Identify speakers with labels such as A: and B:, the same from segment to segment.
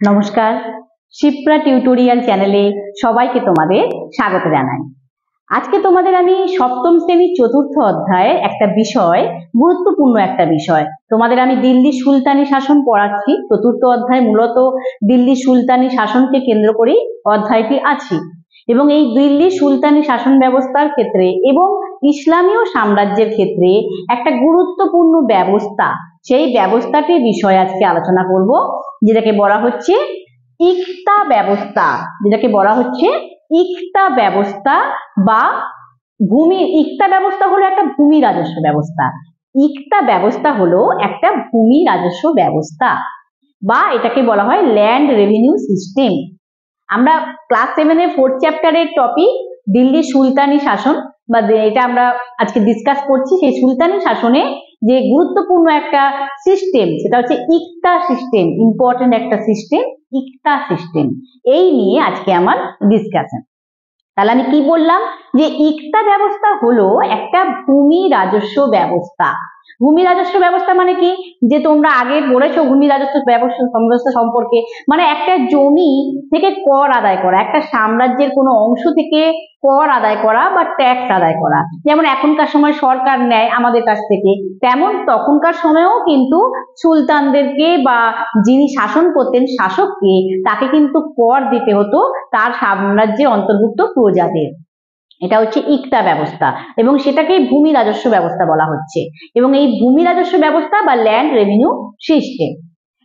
A: নমস্কার, শিপ্রা টিউটোরিয়াল চ্যানেলে সবাইকে তোমাদের স্বাগত জানাই। আজকে তোমাদের আমি সপ্তম শ্রেণীর চতুর্থ অধ্যায়ের একটা বিষয়, গুরুত্বপূর্ণ একটা বিষয়, তোমাদের আমি দিল্লি সুলতানি শাসন পড়াচ্ছি। চতুর্থ অধ্যায় মূলত দিল্লি সুলতানি শাসনকে কেন্দ্র করেই অধ্যায়টি আছে এবং এই দিল্লি সুলতানি শাসন ব্যবস্থার ক্ষেত্রে এবং ইসলামীয় সাম্রাজ্যের ক্ষেত্রে একটা গুরুত্বপূর্ণ ব্যবস্থা, সেই ব্যবস্থাটির বিষয়ে আজকে আলোচনা করব, যেটাকে বলা হচ্ছে ইকতা ব্যবস্থা। যেটাকে বলা হচ্ছে ইকতা ব্যবস্থা বা ইকতা ব্যবস্থা হলো একটা ভূমি রাজস্ব ব্যবস্থা। ইকতা ব্যবস্থা হলো একটা ভূমি রাজস্ব ব্যবস্থা বা এটাকে বলা হয় ল্যান্ড রেভিনিউ সিস্টেম। আমরা ক্লাস 7 এর 4th চ্যাপ্টারের টপিক দিল্লি সুলতানি শাসন বা এটা আমরা আজকে ডিসকাস করছি। সেই সুলতানি শাসনে যে গুরুত্বপূর্ণ একটা সিস্টেম, সেটা হচ্ছে ইকতা সিস্টেম, ইম্পর্টেন্ট একটা সিস্টেম ইকতা সিস্টেম। এই নিয়ে আজকে আমার ডিসকাশন। তাহলে আমি কি বললাম, যে ইকতা ব্যবস্থা হলো একটা ভূমি রাজস্ব ব্যবস্থা। ভূমি রাজস্ব ব্যবস্থা মানে কি, যে তোমরা আগে পড়েছো ভূমি রাজস্ব ব্যবস্থা সম্পর্কে, মানে একটা জমি থেকে কর আদায় করা, একটা সাম্রাজ্যের কোনো অংশ থেকে কর আদায় করা বা ট্যাক্স আদায় করা। যেমন এখনকার সময় সরকার নেয় আমাদের কাছ থেকে, তেমন তখনকার সময়েও কিন্তু সুলতানদেরকে বা যিনি শাসন করতেন শাসককে, তাকে কিন্তু কর দিতে হতো তার সাম্রাজ্যের অন্তর্ভুক্ত প্রজাদের। এটা হচ্ছে ইকতা ব্যবস্থা এবং সেটাকেই ভূমি রাজস্ব ব্যবস্থা বলা হচ্ছে। এবং এই ভূমি রাজস্ব ব্যবস্থা বা ল্যান্ড রেভিনিউ সিস্টেম,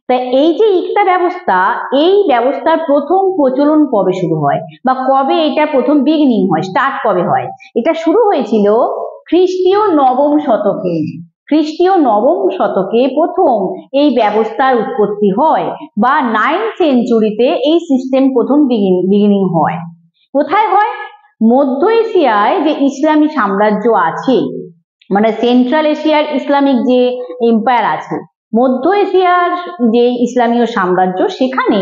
A: তাই এই যে ইকতা ব্যবস্থা, এই ব্যবস্থার প্রথম প্রচলন কবে শুরু হয় বা কবে এটা প্রথম বিগিনিং হয়, স্টার্ট কবে হয়? এটা শুরু হয়েছিল খ্রিস্টীয় নবম শতকে। খ্রিস্টীয় নবম শতকে প্রথম এই ব্যবস্থার উৎপত্তি হয় বা 9th সেঞ্চুরিতে এই সিস্টেম প্রথম বিগিনিং হয়। কোথায় হয়? মধ্য এশিয়ায় যে ইসলামী সাম্রাজ্য আছে, মানে সেন্ট্রাল এশিয়ার ইসলামিক যে এম্পায়ার আছে, মধ্য এশিয়ার যে ইসলামীয় সাম্রাজ্য, সেখানে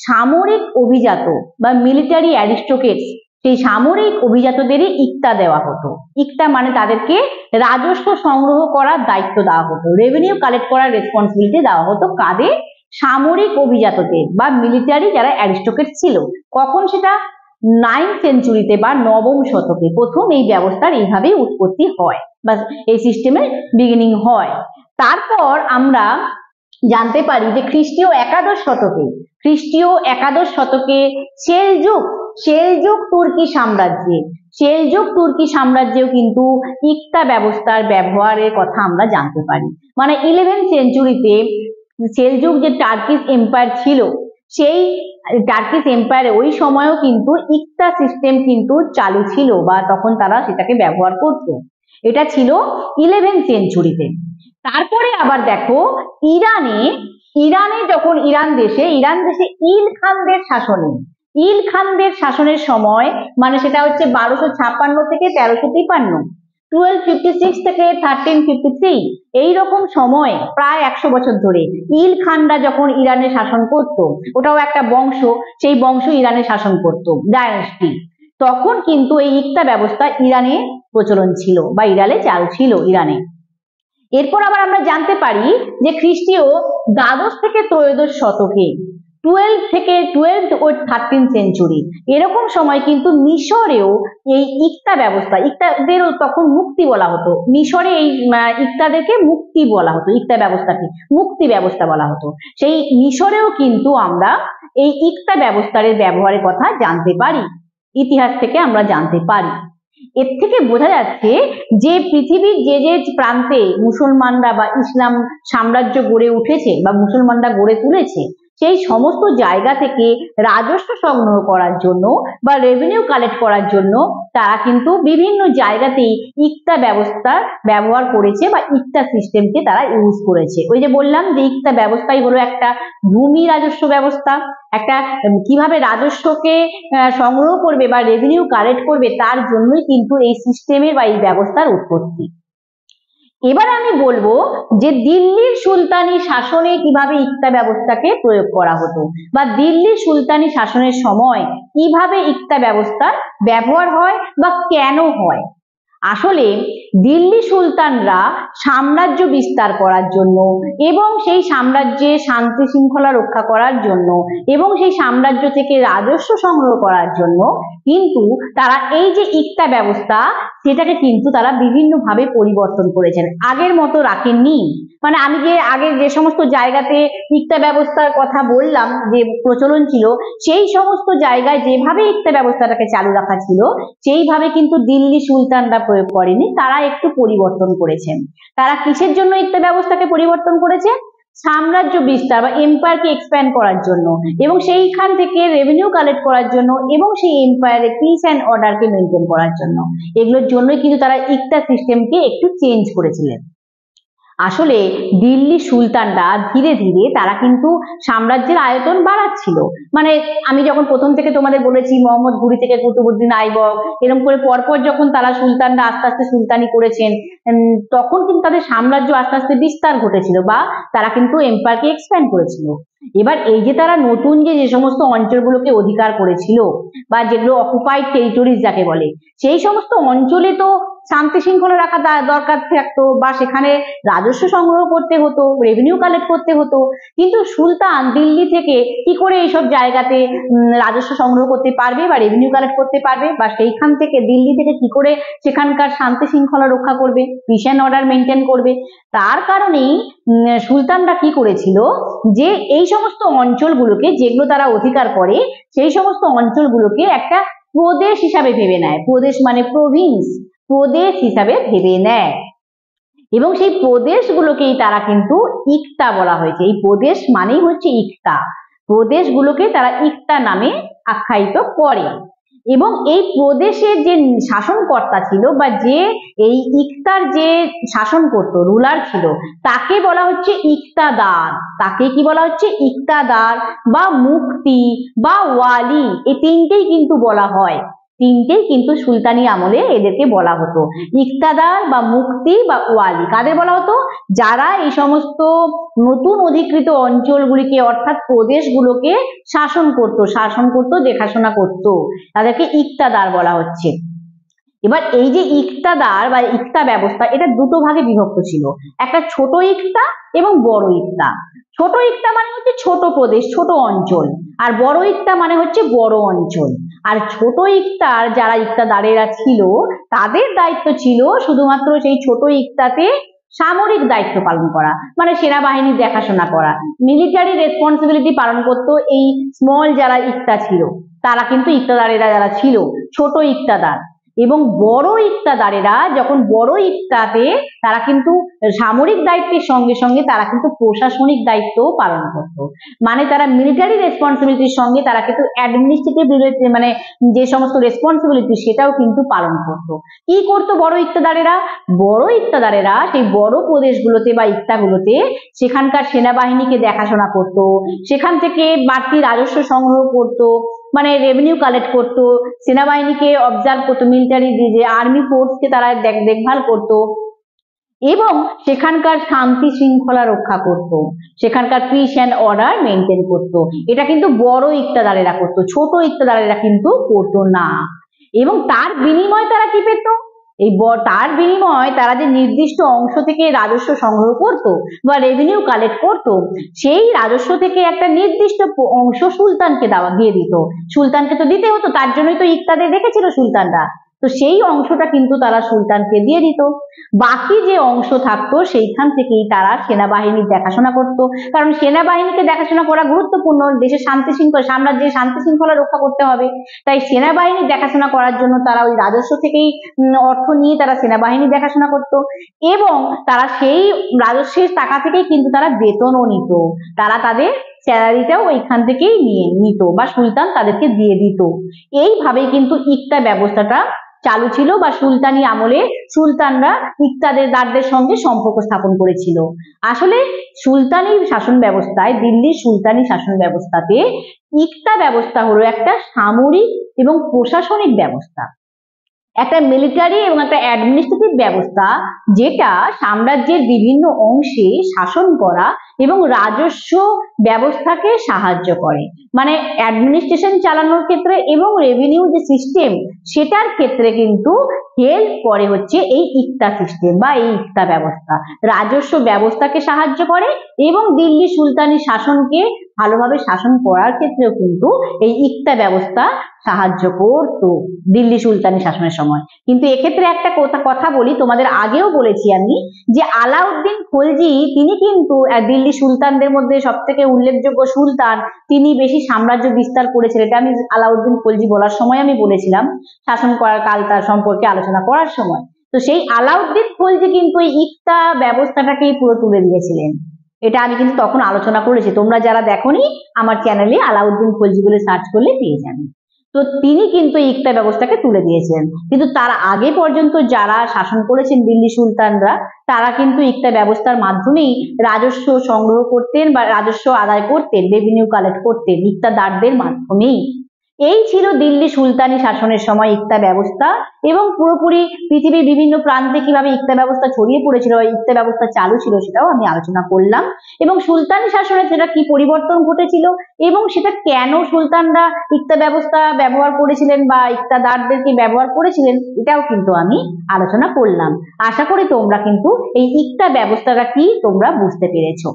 A: সামরিক অভিজাত বা মিলিটারি অ্যারিস্টোক্রেটস, সেই সামরিক অভিজাতদেরই ইকতা দেওয়া হতো। ইকতা মানে তাদেরকে রাজস্ব সংগ্রহ করার দায়িত্ব দেওয়া হতো, রেভিনিউ কালেক্ট করার রেসপন্সিবিলিটি দেওয়া হতো। কাদের? সামরিক অভিজাতদের বা মিলিটারি যারা অ্যারিস্টোক্রেট ছিল। কখন? সেটা 9th সেঞ্চুরিতে বা নবম শতকে প্রথম এই ব্যবস্থার এইভাবেই উৎপত্তি হয় বা এই সিস্টেমের বিগিনিং হয়। তারপর আমরা জানতে পারি যে খ্রিস্টীয় একাদশ শতকে সেলজুক তুর্কি সাম্রাজ্যেও কিন্তু ইকতা ব্যবস্থার ব্যবহারের কথা আমরা জানতে পারি। মানে 11th সেঞ্চুরিতে সেলজুক যে টার্কিশ এম্পায়ার ছিল, সেই টার্কিশ এম্পায়ারে ওই সময়ও কিন্তু ইকতা সিস্টেম কিন্তু চালু ছিল বা তখন তারা সেটাকে ব্যবহার করত। এটা ছিল 11th সেঞ্চুরিতে। তারপরে আবার দেখো ইরানে যখন ইরান দেশে ইল খানদের শাসনের সময়, মানে সেটা হচ্ছে 1256 থেকে 1353, 1256 থেকে 1353, এইরকম সময় প্রায় 100 বছর ধরে ইল খানরা যখন ইরানে শাসন করত, ওটাও একটা বংশ, সেই বংশ ইরানে শাসন করত, ডায়নেস্টি, তখন কিন্তু এই ইকতা ব্যবস্থা ইরানে প্রচলন ছিল বা ইরানে চালু ছিল ইরানে। এরপর আবার আমরা জানতে পারি যে খ্রিস্টীয় দ্বাদশ থেকে ত্রয়োদশ শতকে, 12th ও 13th সেঞ্চুরি, এরকম সময় কিন্তু মিশরেও এই ইকতা ব্যবস্থা, ইকতাদেরও তখন মুক্তি বলা হতো। মিশরে এই ইকতাদেরকে মুক্তি বলা হতো, ইকতা ব্যবস্থাকে মুক্তি ব্যবস্থা বলা হতো। সেই মিশরেও কিন্তু আমরা এই ইকতা ব্যবস্থার ব্যবহারের কথা জানতে পারি, ইতিহাস থেকে আমরা জানতে পারি। এর থেকে বোঝা যাচ্ছে যে পৃথিবীর যে যে প্রান্তে মুসলমানরা বা ইসলাম সাম্রাজ্য গড়ে উঠেছে বা মুসলমানরা গড়ে তুলেছে, সেই সমস্ত জায়গা থেকে রাজস্ব সংগ্রহ করার জন্য বা রেভিনিউ কালেক্ট করার জন্য তারা কিন্তু বিভিন্ন জায়গাতেই ইকতা ব্যবস্থার ব্যবহার করেছে বা ইকতা সিস্টেমকে তারা ইউজ করেছে। ওই যে বললাম যে ইকতা ব্যবস্থাই হলো একটা ভূমি রাজস্ব ব্যবস্থা, একটা কিভাবে রাজস্বকে সংগ্রহ করবে বা রেভিনিউ কালেক্ট করবে, তার জন্যই কিন্তু এই সিস্টেমের বা এই ব্যবস্থার উৎপত্তি। এবার আমি বলবো যে দিল্লির সুলতানি শাসনে কিভাবে ইকতা ব্যবস্থাকে প্রয়োগ করা হতো বা দিল্লি সুলতানি শাসনের সময় কিভাবে ইকতা ব্যবস্থার ব্যবহার হয় বা কেন হয়। আসলে দিল্লি সুলতানরা সাম্রাজ্য বিস্তার করার জন্য এবং সেই সাম্রাজ্যে শান্তি শৃঙ্খলা রক্ষা করার জন্য এবং সেই সাম্রাজ্য থেকে রাজস্ব সংগ্রহ করার জন্য কিন্তু তারা এই যে ইক্তা ব্যবস্থা সেটাকে কিন্তু তারা বিভিন্নভাবে পরিবর্তন করেছেন, আগের মতো রাখেননি। মানে আমি যে আগে যে সমস্ত জায়গাতে ইক্তা ব্যবস্থার কথা বললাম যে প্রচলন ছিল, সেই সমস্ত জায়গায় যেভাবে ইক্তা ব্যবস্থাটাকে চালু রাখা ছিল সেইভাবে কিন্তু দিল্লি সুলতানরা প্রয়োগ করেনি, তারা একটু পরিবর্তন করেছেন। তারা কিসের জন্য ইক্তা ব্যবস্থাকে পরিবর্তন করেছে? সাম্রাজ্য বিস্তার বা এম্পায়ারকে এক্সপ্যান্ড করার জন্য এবং সেইখান থেকে রেভিনিউ কালেক্ট করার জন্য এবং সেই এম্পায়ারে পিস অ্যান্ড অর্ডারকে মেনটেন করার জন্য, এগুলোর জন্যই কিন্তু তারা ইক্তা সিস্টেমকে একটু চেঞ্জ করেছিলেন। আসলে দিল্লি সুলতানরা ধীরে ধীরে তারা কিন্তু সাম্রাজ্যের আয়তন বাড়াচ্ছিল। মানে আমি যখন প্রথম থেকে তোমাদের বলেছি মোহাম্মদ ঘুরি থেকে কুতুবউদ্দিন আইবক এরকম করে পরপর যখন তারা সুলতানরা আস্তে আস্তে সুলতানি করেছেন, তখন কিন্তু তাদের সাম্রাজ্য আস্তে আস্তে বিস্তার ঘটেছিল বা তারা কিন্তু এম্পায়ারকে এক্সপ্যান্ড করেছিল। এবার এই যে তারা নতুন যে সমস্ত অঞ্চলগুলোকে অধিকার করেছিল বা যেগুলো অকুপাইড টেরিটরিজ যাকে বলে, সেই সমস্ত অঞ্চলে তো শান্তি শৃঙ্খলা রাখা দরকার থাকতো বা সেখানে রাজস্ব সংগ্রহ করতে হতো, রেভিনিউ কালেক্ট করতে হতো। কিন্তু সুলতান দিল্লি থেকে কি করে এইসব জায়গাতে রাজস্ব সংগ্রহ করতে পারবে বা রেভিনিউ কালেক্ট করতে পারবে বা সেইখান থেকে দিল্লি থেকে কি করে সেখানকার শান্তি শৃঙ্খলা রক্ষা করবে, পিস অ্যান্ড অর্ডার মেনটেন করবে? তার কারণেই সুলতানরা কি করেছিল যে এই সমস্ত অঞ্চলগুলোকে যেগুলো তারা অধিকার করে সেই সমস্ত অঞ্চলগুলোকে একটা প্রদেশ হিসাবে ভেবে নেয়। প্রদেশ মানে প্রভিন্স, প্রদেশ হিসাবে ভেবে নেয় এবং সেই প্রদেশগুলোকেই তারা কিন্তু ইক্তা বলা হয়েছে। এই প্রদেশ মানেই হচ্ছে ইক্তা, প্রদেশগুলোকে তারা ইক্তা নামে আখ্যায়িত করে এবং এই প্রদেশের যে শাসনকর্তা ছিল বা যে এই ইক্তার যে শাসন করত রুলার ছিল তাকে বলা হচ্ছে ইক্তাদার। তাকে কি বলা হচ্ছে? ইক্তাদার বা মুক্তি বা ওয়ালি, এই তিনটেই কিন্তু বলা হয়। তিনটেই কিন্তু সুলতানি আমলে এদেরকে বলা হতো, ইক্তাদার বা মুক্তি বা ওয়ালি। কাদের বলা হতো? যারা এই সমস্ত নতুন অধিকৃত অঞ্চলগুলিকে অর্থাৎ প্রদেশগুলোকে শাসন করত, দেখাশোনা করত, তাদেরকে ইক্তাদার বলা হচ্ছে। এবার এই যে ইক্তাদার বা ইক্তা ব্যবস্থা এটা দুটো ভাগে বিভক্ত ছিল, একটা ছোট ইক্তা এবং বড় ইক্তা। ছোট ইক্তা মানে হচ্ছে ছোট প্রদেশ, ছোট অঞ্চল, আর বড় ইক্তা মানে হচ্ছে বড় অঞ্চল। আর ছোট ইক্তার যারা ইক্তাদারেরা ছিল তাদের দায়িত্ব ছিল শুধুমাত্র সেই ছোট ইক্তাতে সামরিক দায়িত্ব পালন করা, মানে সেনাবাহিনীর দেখাশোনা করা, মিলিটারি রেসপন্সিবিলিটি পালন করতো এই স্মল যারা ইক্তা ছিল তারা, কিন্তু ইক্তাদারেরা যারা ছিল ছোট ইক্তাদার। এবং বড় ইক্তাদারেরা যখন বড় ইক্তাতে তারা কিন্তু সামরিক দায়িত্বের সঙ্গে সঙ্গে তারা কিন্তু প্রশাসনিক দায়িত্বও পালন করতো, মানে তারা মিলিটারি রেসপন্সিবিলিটির সঙ্গে তারা কিন্তু অ্যাডমিনিস্ট্রেটিভ মানে যে সমস্ত রেসপন্সিবিলিটি সেটাও কিন্তু পালন করতো। কি করতো বড় ইক্তাদারেরা? বড় ইক্তাদারেরা সেই বড় প্রদেশগুলোতে বা ইক্তাগুলোতে সেখানকার সেনাবাহিনীকে দেখাশোনা করতো, সেখান থেকে বাড়তি রাজস্ব সংগ্রহ করতো, মানে রেভিনিউ কালেক্ট করতো, সেনাবাহিনীকে অবজার্ভ করতো, মিলিটারি যে আর্মি ফোর্সকে তারা দেখভাল করতো এবং সেখানকার শান্তি শৃঙ্খলা রক্ষা করত, সেখানকার পিস অ্যান্ড অর্ডার মেনটেন করত। এটা কিন্তু বড় ইক্তাদারেরা করতো, ছোট ইক্তাদারেরা কিন্তু করতো না। এবং তার বিনিময়ে তারা কি পেত? তার বিনিময়ে তারা যে নির্দিষ্ট অংশ থেকে রাজস্ব সংগ্রহ করত বা রেভিনিউ কালেক্ট করত, সেই রাজস্ব থেকে একটা নির্দিষ্ট অংশ সুলতানকে দিয়ে দিত। সুলতানকে তো দিতে হতো, তার জন্যই তো ইক্তাদের রেখেছিল সুলতানরা, তো সেই অংশটা কিন্তু তারা সুলতানকে দিয়ে দিত। বাকি যে অংশ থাকতো সেইখান থেকেই তারা সেনাবাহিনীর দেখাশোনা করত, কারণ সেনাবাহিনীকে দেখাশোনা করা গুরুত্বপূর্ণ, দেশের শান্তি শৃঙ্খলা, সাম্রাজ্যের শান্তি শৃঙ্খলা রক্ষা করতে হবে, তাই সেনাবাহিনীর দেখাশোনা করার জন্য তারা ওই রাজস্ব থেকেই অর্থ নিয়ে তারা সেনাবাহিনী দেখাশোনা করত এবং তারা সেই রাজস্বের টাকা থেকেই কিন্তু তারা বেতনও নিত, তারা তাদের স্যালারিটাও ওইখান থেকেই নিত বা সুলতান তাদেরকে দিয়ে দিত। এইভাবেই কিন্তু ইক্তা ব্যবস্থাটা চালু ছিল বা সুলতানি আমলে সুলতানরা ইক্তাদারদের সঙ্গে সম্পর্ক স্থাপন করেছিল। আসলে সুলতানি শাসন ব্যবস্থায়, দিল্লির সুলতানি শাসন ব্যবস্থাতে ইক্তা ব্যবস্থা হলো একটা সামরিক এবং প্রশাসনিক ব্যবস্থা, একটা মিলিটারি এবং একটা অ্যাডমিনিস্ট্রেটিভ ব্যবস্থা যেটা সাম্রাজ্যের বিভিন্ন অংশে শাসন করা এবং রাজস্ব ব্যবস্থাকে সাহায্য করে, মানে অ্যাডমিনিস্ট্রেশন চালানোর ক্ষেত্রে এবং রেভিনিউ যে সিস্টেম সেটার ক্ষেত্রে কিন্তু হেল্প করে হচ্ছে এই ইক্তা সিস্টেম বা এই ইক্তা ব্যবস্থা। রাজস্ব ব্যবস্থাকে সাহায্য করে এবং দিল্লি সুলতানি শাসনকে ভালোভাবে শাসন করার ক্ষেত্রেও কিন্তু এই ইক্তা ব্যবস্থা সাহায্য করত দিল্লি সুলতানি শাসনের সময়। কিন্তু এক্ষেত্রে একটা কথা বলি, তোমাদের আগেও বলেছি আমি যে আলাউদ্দিন খলজি তিনি কিন্তু দিল্লি সুলতানদের মধ্যে সব থেকে উল্লেখযোগ্য সুলতান, তিনি বেশি সাম্রাজ্য বিস্তার করেছিলেন। এটা আমি আলাউদ্দিন খলজি বলার সময় আমি বলেছিলাম, শাসন করার কাল তার সম্পর্কে আলোচনা করার সময়। তো সেই আলাউদ্দিন খলজি কিন্তু এই ইক্তা ব্যবস্থাটাকেই পুরো তুলে দিয়েছিলেন। এটা আমি কিন্তু তখন আলোচনা করেছি, তোমরা যারা দেখোনি আমার চ্যানেলে আলাউদ্দিন খলজি বলে সার্চ করলে পেয়ে যাবে। তো তিনি কিন্তু ইক্তা ব্যবস্থাকে তুলে দিয়েছেন, কিন্তু তার আগে পর্যন্ত যারা শাসন করেছেন দিল্লি সুলতানরা তারা কিন্তু ইক্তা ব্যবস্থার মাধ্যমেই রাজস্ব সংগ্রহ করতেন বা রাজস্ব আদায় করতেন, রেভিনিউ কালেক্ট করতেন ইক্তাদারদের মাধ্যমেই। এই ছিল দিল্লি সুলতানি শাসনের সময় ইক্তা ব্যবস্থা, এবং পুরোপুরি পৃথিবীর বিভিন্ন প্রান্তে কিভাবে ইক্তা ব্যবস্থা ছড়িয়ে পড়েছিল, ইক্তা ব্যবস্থা চালু ছিল সেটাও আমি আলোচনা করলাম, এবং সুলতানি শাসনে সেটা কি পরিবর্তন ঘটেছিল এবং সেটা কেন সুলতানরা ইক্তা ব্যবস্থা ব্যবহার করেছিলেন বা ইক্তাদারদেরকে ব্যবহার করেছিলেন এটাও কিন্তু আমি আলোচনা করলাম। আশা করি তোমরা কিন্তু এই ইক্তা ব্যবস্থাটা কি তোমরা বুঝতে পেরেছো।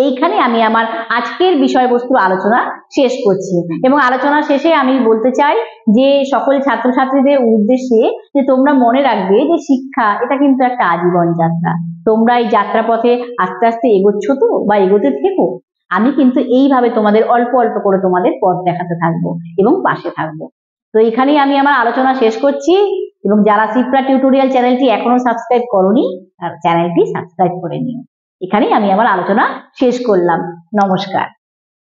A: এইখানে আমি আমার আজকের বিষয়বস্তু আলোচনা শেষ করছি, এবং আলোচনা শেষে আমি বলতে চাই যে সকল ছাত্রছাত্রীদের উদ্দেশ্যে যে তোমরা মনে রাখবে যে শিক্ষা এটা কিন্তু একটা আজীবন যাত্রা। তোমরা এই যাত্রা পথে আস্তে আস্তে এগোচ্ছ তো বা এগোতে থেকো, আমি কিন্তু এইভাবে তোমাদের অল্প অল্প করে তোমাদের পথ দেখাতে থাকবো এবং পাশে থাকবো। তো এখানেই আমি আমার আলোচনা শেষ করছি, এবং যারা শিপ্রা টিউটোরিয়াল চ্যানেলটি এখনো সাবস্ক্রাইব করোনি চ্যানেলটি সাবস্ক্রাইব করে নিও। এখানেই আমি আমার আলোচনা শেষ করলাম। নমস্কার।